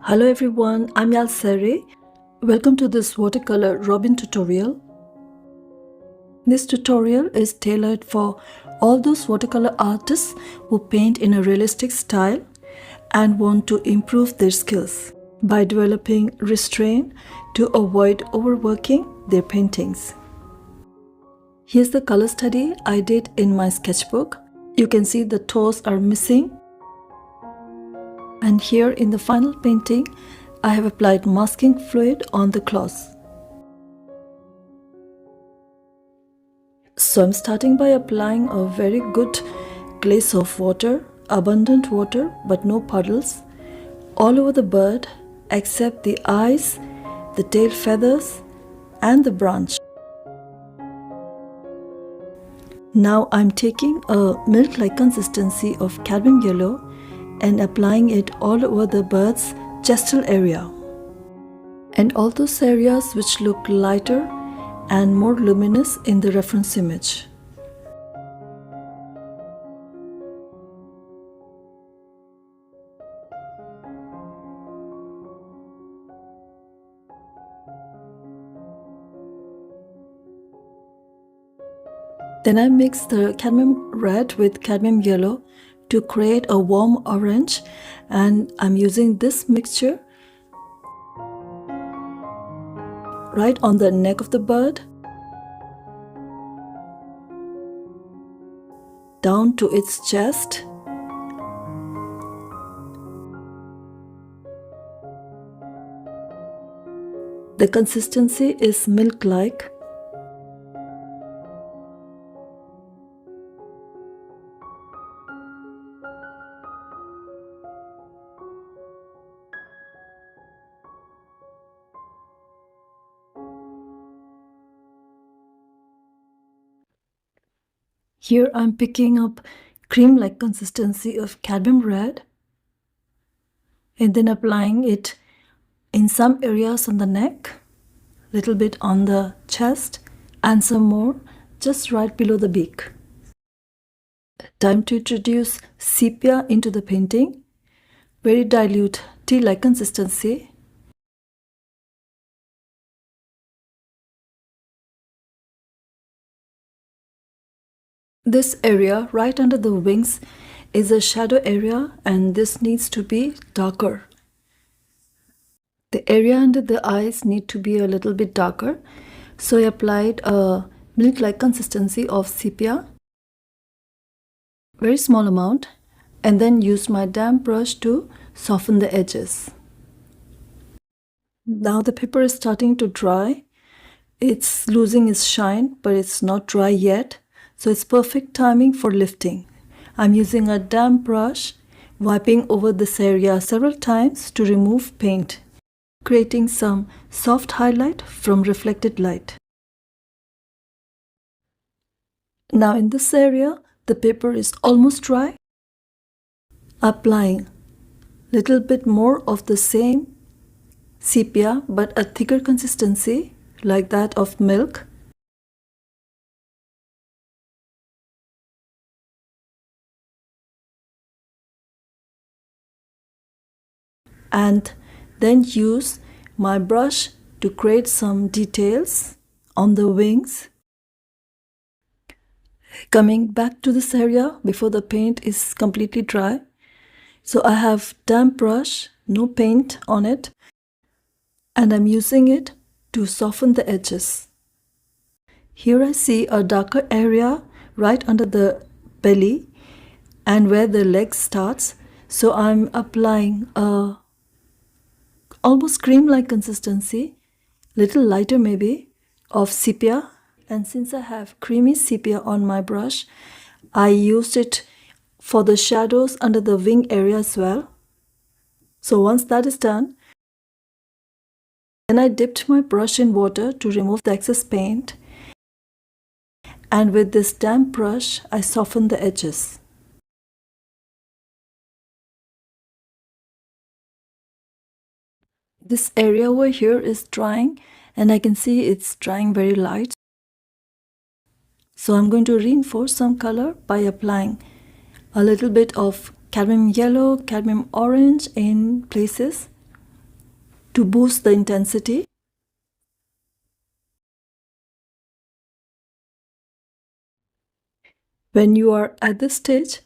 Hello everyone, I'm Yalsari. Welcome to this watercolor Robin tutorial. This tutorial is tailored for all those watercolor artists who paint in a realistic style and want to improve their skills by developing restraint to avoid overworking their paintings. Here's the color study I did in my sketchbook. You can see the toes are missing. And here in the final painting, I have applied masking fluid on the cloth. So I'm starting by applying a very good glaze of water, abundant water but no puddles, all over the bird except the eyes, the tail feathers and the branch. Now I'm taking a milk-like consistency of cadmium yellow and applying it all over the bird's gestal area and all those areas which look lighter and more luminous in the reference image. Then I mix the cadmium red with cadmium yellow to create a warm orange, and I'm using this mixture right on the neck of the bird, down to its chest, the consistency is milk-like. Here I'm picking up cream-like consistency of cadmium red and then applying it in some areas on the neck, little bit on the chest and some more just right below the beak. Time to introduce sepia into the painting. Very dilute tea-like consistency. This area right under the wings is a shadow area and this needs to be darker. The area under the eyes need to be a little bit darker. So I applied a milk-like consistency of sepia, very small amount, and then used my damp brush to soften the edges. Now the paper is starting to dry. It's losing its shine, but it's not dry yet. So it's perfect timing for lifting. I'm using a damp brush, wiping over this area several times to remove paint, creating some soft highlight from reflected light. Now in this area, the paper is almost dry. Applying little bit more of the same sepia but a thicker consistency like that of milk. And then use my brush to create some details on the wings. Coming back to this area before the paint is completely dry. So I have damp brush, no paint on it, and I'm using it to soften the edges. Here I see a darker area right under the belly and where the leg starts. So I'm applying a almost cream-like consistency, little lighter maybe, of sepia. And since I have creamy sepia on my brush, I used it for the shadows under the wing area as well. So once that is done, then I dipped my brush in water to remove the excess paint. And with this damp brush, I softened the edges. This area over here is drying and I can see it's drying very light. So I'm going to reinforce some color by applying a little bit of cadmium yellow, cadmium orange in places to boost the intensity. When you are at this stage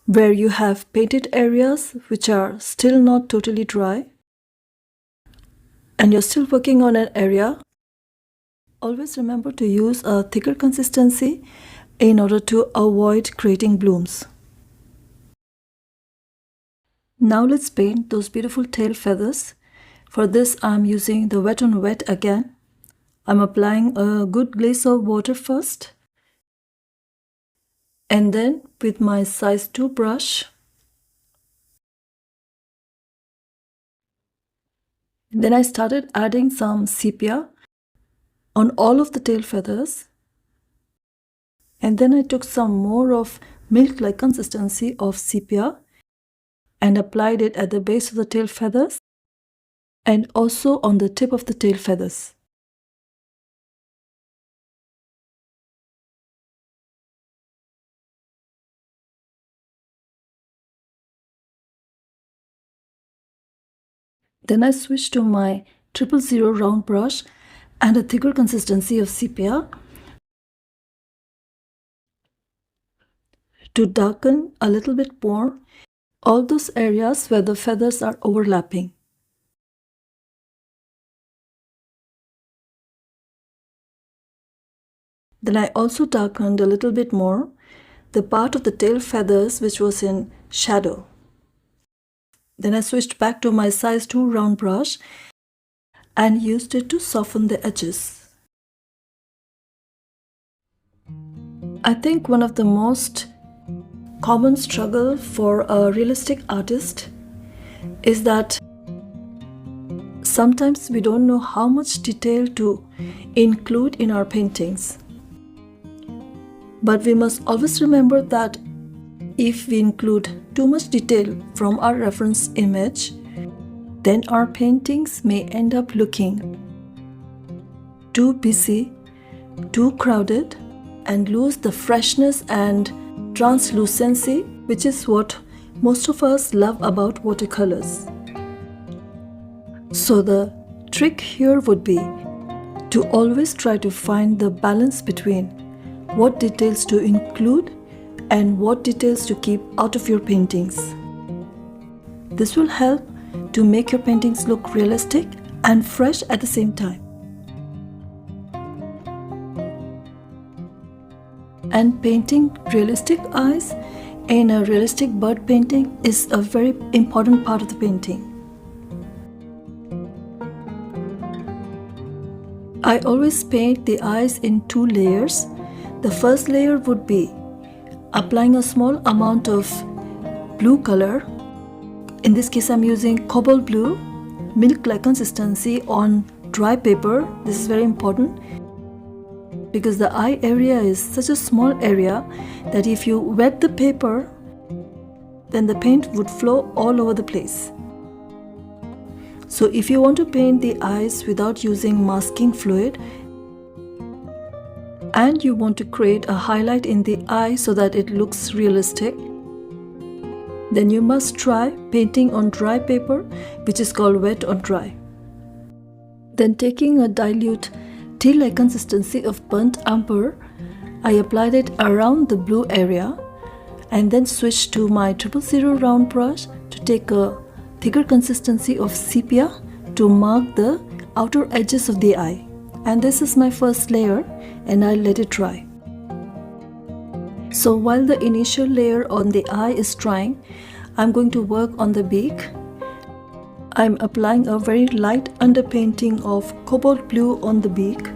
where you have painted areas which are still not totally dry and you're still working on an area, always remember to use a thicker consistency in order to avoid creating blooms. Now let's paint those beautiful tail feathers. For this I'm using the wet on wet again. I'm applying a good glaze of water first, and then with my size 2 brush, then I started adding some sepia on all of the tail feathers, and then I took some more of milk-like consistency of sepia and applied it at the base of the tail feathers and also on the tip of the tail feathers. Then I switched to my 000 round brush and a thicker consistency of sepia to darken a little bit more all those areas where the feathers are overlapping. Then I also darkened a little bit more the part of the tail feathers which was in shadow. Then I switched back to my size 2 round brush and used it to soften the edges. I think one of the most common struggle for a realistic artist is that sometimes we don't know how much detail to include in our paintings. But we must always remember that if we include too much detail from our reference image, then our paintings may end up looking too busy, too crowded, and lose the freshness and translucency, which is what most of us love about watercolors. So the trick here would be to always try to find the balance between what details to include and what details to keep out of your paintings. This will help to make your paintings look realistic and fresh at the same time. And painting realistic eyes in a realistic bird painting is a very important part of the painting. I always paint the eyes in 2 layers. The first layer would be applying a small amount of blue color. In this case I'm using cobalt blue, milk-like consistency on dry paper. This is very important because the eye area is such a small area that if you wet the paper, then the paint would flow all over the place. So if you want to paint the eyes without using masking fluid, and you want to create a highlight in the eye so that it looks realistic, then you must try painting on dry paper, which is called wet on dry. Then taking a dilute tea-like consistency of burnt umber, I applied it around the blue area and then switched to my 000 round brush to take a thicker consistency of sepia to mark the outer edges of the eye. And this is my first layer, and I'll let it dry. So while the initial layer on the eye is drying, I'm going to work on the beak. I'm applying a very light underpainting of cobalt blue on the beak,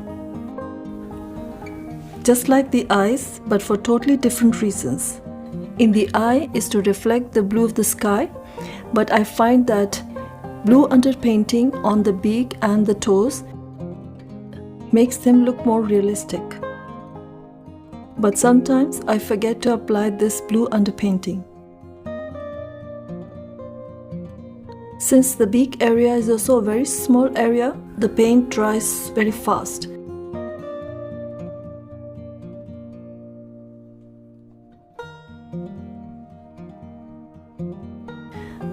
just like the eyes, but for totally different reasons. In the eye is to reflect the blue of the sky, but I find that blue underpainting on the beak and the toes makes them look more realistic. But sometimes I forget to apply this blue underpainting. Since the beak area is also a very small area, the paint dries very fast.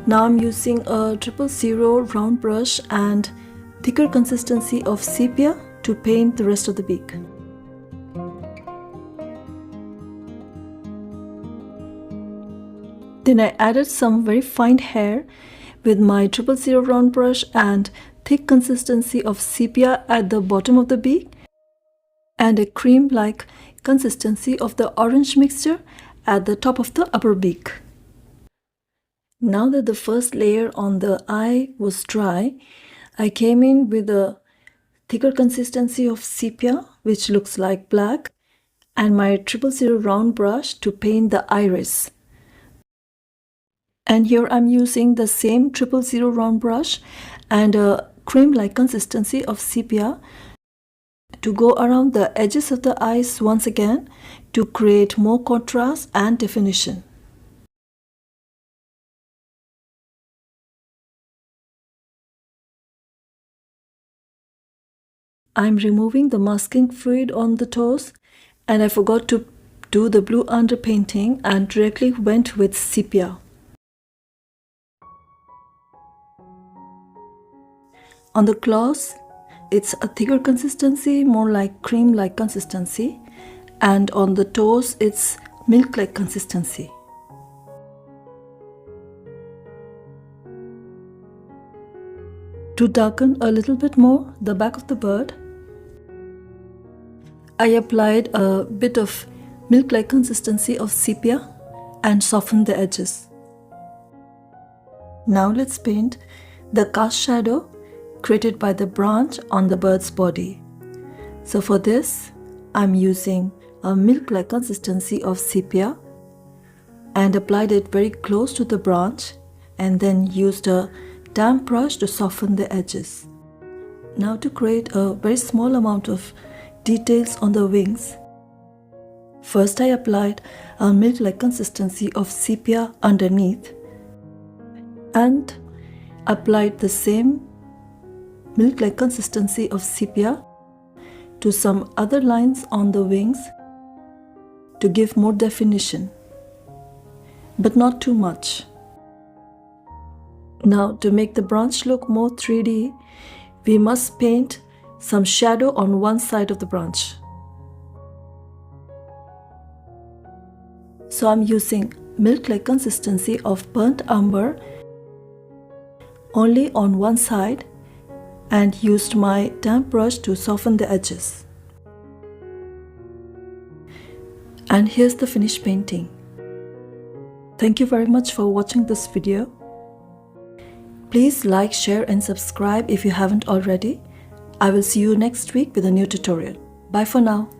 Now I'm using a 000 round brush and thicker consistency of sepia to paint the rest of the beak. Then I added some very fine hair with my 000 round brush and thick consistency of sepia at the bottom of the beak and a cream-like consistency of the orange mixture at the top of the upper beak. Now that the first layer on the eye was dry, I came in with a thicker consistency of sepia, which looks like black, and my 000 round brush to paint the iris. And here I'm using the same 000 round brush and a cream-like consistency of sepia to go around the edges of the eyes once again to create more contrast and definition. I'm removing the masking fluid on the toes, and I forgot to do the blue underpainting and directly went with sepia. On the claws, it's a thicker consistency, more like cream-like consistency, and on the toes, it's milk-like consistency. To darken a little bit more the back of the bird, I applied a bit of milk-like consistency of sepia and softened the edges. Now let's paint the cast shadow created by the branch on the bird's body. So for this, I'm using a milk-like consistency of sepia and applied it very close to the branch and then used a damp brush to soften the edges. Now to create a very small amount of details on the wings, first I applied a milk-like consistency of sepia underneath and applied the same milk-like consistency of sepia to some other lines on the wings to give more definition, but not too much. Now to make the branch look more 3D, we must paint some shadow on one side of the branch. So I'm using milk-like consistency of burnt umber only on one side and used my damp brush to soften the edges. And here's the finished painting. Thank you very much for watching this video. Please like, share and subscribe if you haven't already. I will see you next week with a new tutorial. Bye for now.